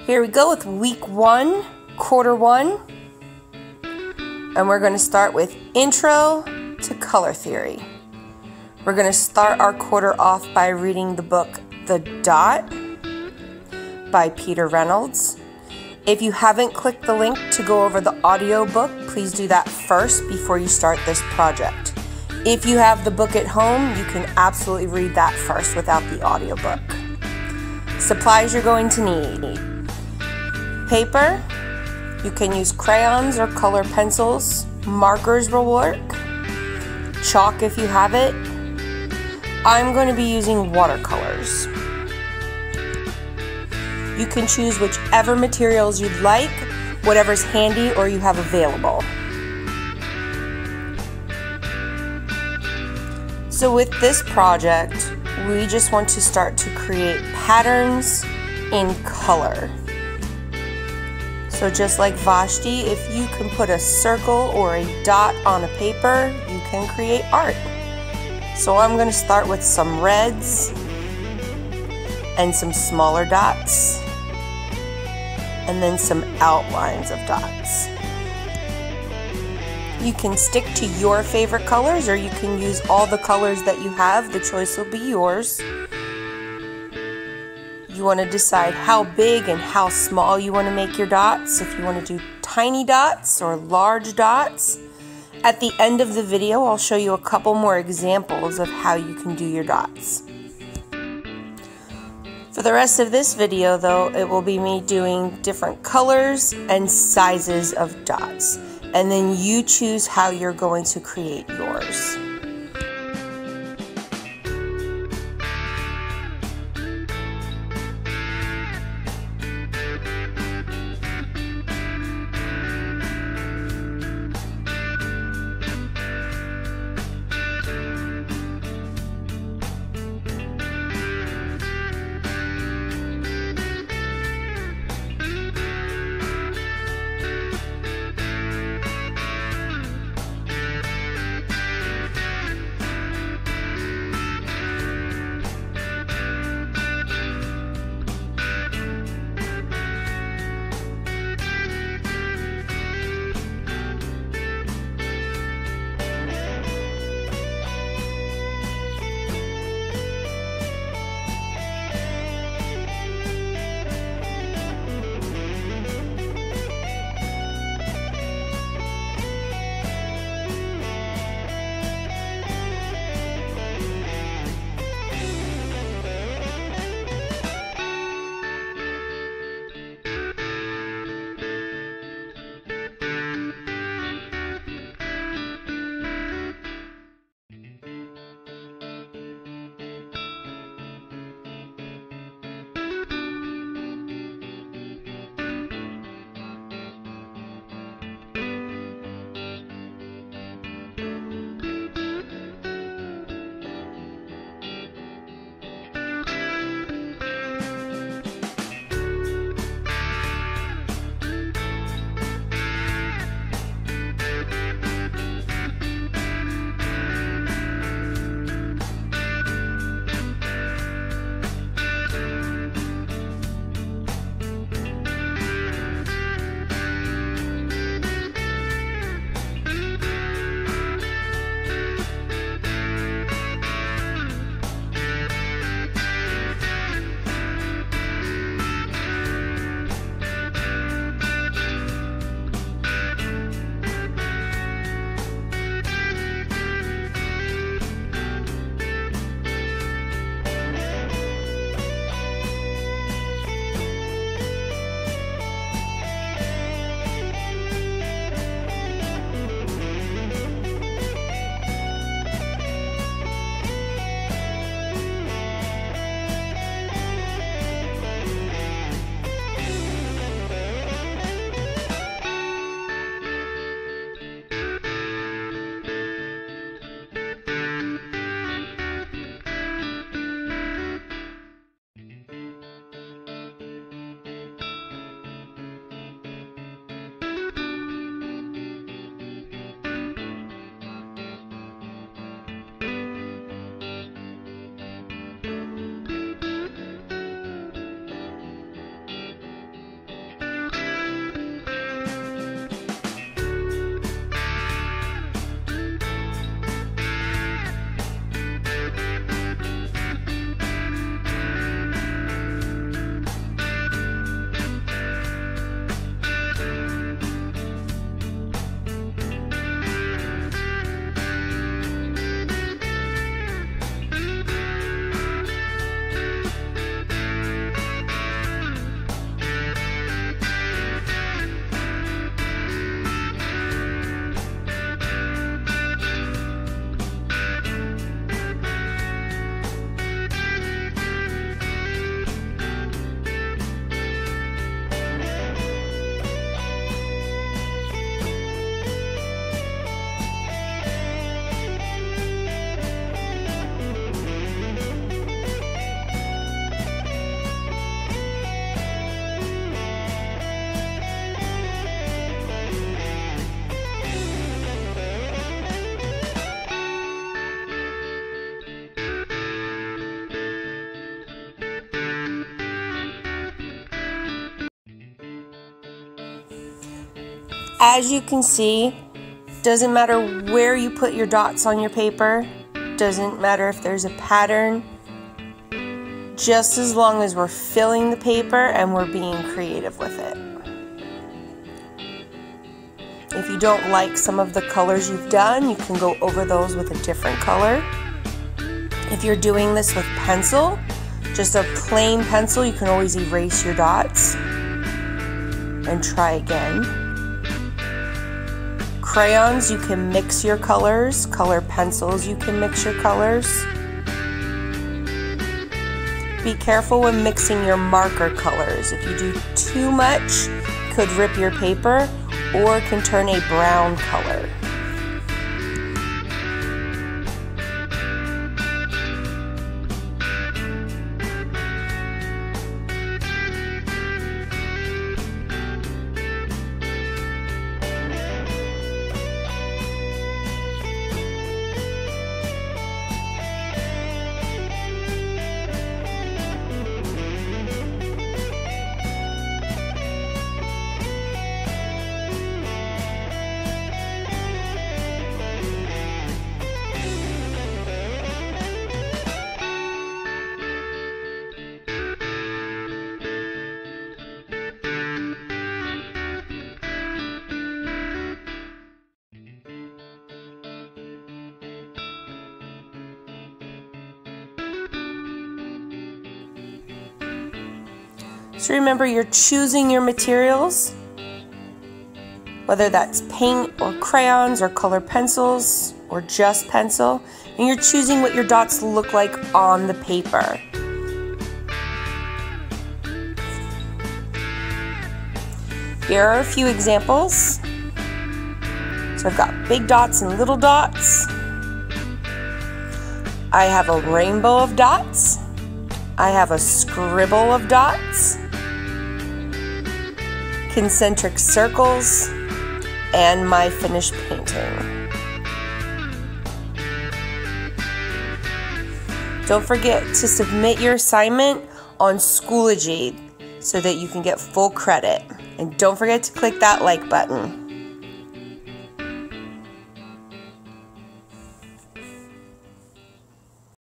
Here we go with week 1, quarter 1. And we're going to start with Intro to Color Theory. We're going to start our quarter off by reading the book The Dot by Peter Reynolds. If you haven't clicked the link to go over the audiobook, please do that first before you start this project. If you have the book at home, you can absolutely read that first without the audiobook. Supplies you're going to need. Paper. You can use crayons or color pencils. Markers will work. Chalk if you have it. I'm going to be using watercolors. You can choose whichever materials you'd like, whatever's handy or you have available. So with this project, we just want to start to create patterns in color. So just like Vashti, if you can put a circle or a dot on a paper, you can create art. So I'm going to start with some reds and some smaller dots, and then some outlines of dots. You can stick to your favorite colors, or you can use all the colors that you have. The choice will be yours. You want to decide how big and how small you want to make your dots, if you want to do tiny dots or large dots. At the end of the video, I'll show you a couple more examples of how you can do your dots. For the rest of this video, though, it will be me doing different colors and sizes of dots. And then you choose how you're going to create yours. as you can see, doesn't matter where you put your dots on your paper, doesn't matter if there's a pattern, just as long as we're filling the paper and we're being creative with it. If you don't like some of the colors you've done, you can go over those with a different color. If you're doing this with pencil, just a plain pencil, you can always erase your dots and try again. Crayons, you can mix your colors. Color pencils, you can mix your colors. Be careful when mixing your marker colors. If you do too much, it could rip your paper or can turn a brown color. So remember, you're choosing your materials, whether that's paint or crayons or color pencils or just pencil, and you're choosing what your dots look like on the paper. Here are a few examples. So I've got big dots and little dots. I have a rainbow of dots. I have a scribble of dots, concentric circles, and my finished painting. Don't forget to submit your assignment on Schoology so that you can get full credit. And don't forget to click that like button.